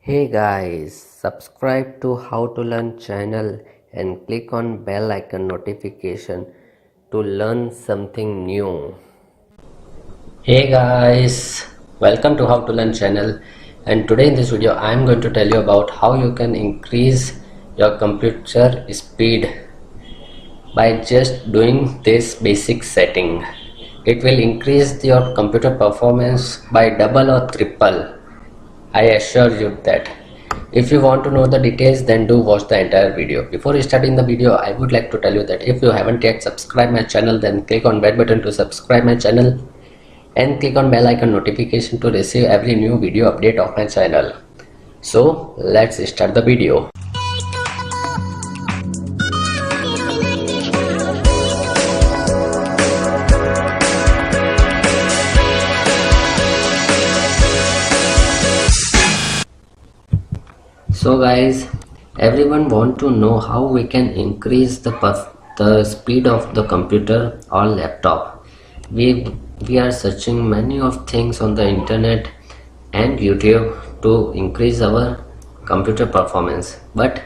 Hey guys, subscribe to How to Learn channel and click on bell icon notification to learn something new. Hey guys, welcome to How to Learn channel, and today in this video I am going to tell you about how you can increase your computer speed by just doing this basic setting. It will increase your computer performance by double or triple. I assure you that. If you want to know the details, then do watch the entire video. Before starting the video, I would like to tell you that if you haven't yet subscribed my channel, then click on red button to subscribe my channel and click on bell icon notification to receive every new video update of my channel. So let's start the video. So guys, everyone want to know how we can increase the speed of the computer or laptop. We are searching many of things on the internet and YouTube to increase our computer performance, but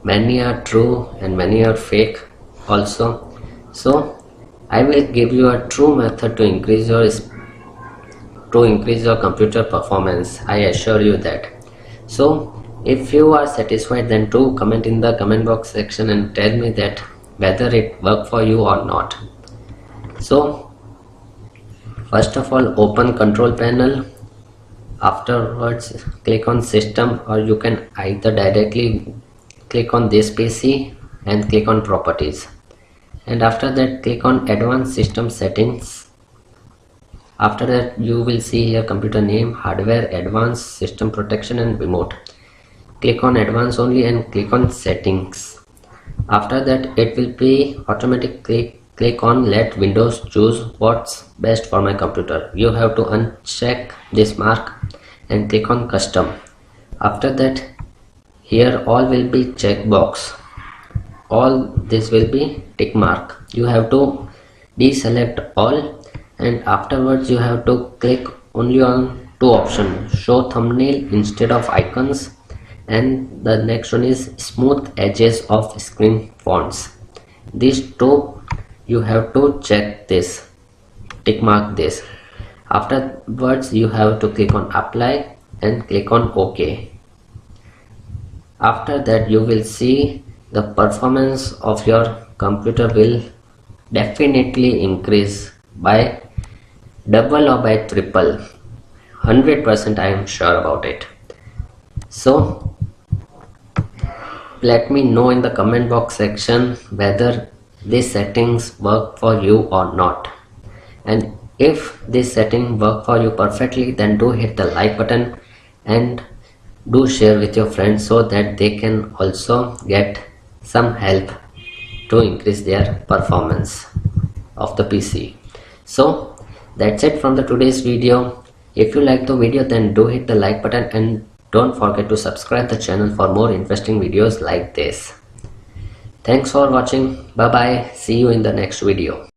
many are true and many are fake also. So I will give you a true method to increase your computer performance. I assure you that. So if you are satisfied, then do comment in the comment box section and tell me that whether it worked for you or not. So first of all, open control panel. Afterwards click on system, or you can either directly click on this PC and click on properties, and after that click on advanced system settings. After that you will see here computer name, hardware, advanced system protection and remote. Click on advanced only and click on settings. After that it will be automatically click on let Windows choose what's best for my computer. You have to uncheck this mark and click on custom. After that here all will be checkbox, all this will be tick mark. You have to deselect all, and afterwards you have to click only on two options, show thumbnail instead of icons, and the next one is smooth edges of screen fonts. These two you have to check this, tick mark this. Afterwards you have to click on apply and click on OK. After that you will see the performance of your computer will definitely increase by double or by triple. 100% I am sure about it. So let me know in the comment box section whether these settings work for you or not, and if this setting work for you perfectly, then do hit the like button and do share with your friends so that they can also get some help to increase their performance of the PC. So that's it from the today's video. If you like the video, then do hit the like button and don't forget to subscribe the channel for more interesting videos like this. Thanks for watching. Bye bye. See you in the next video.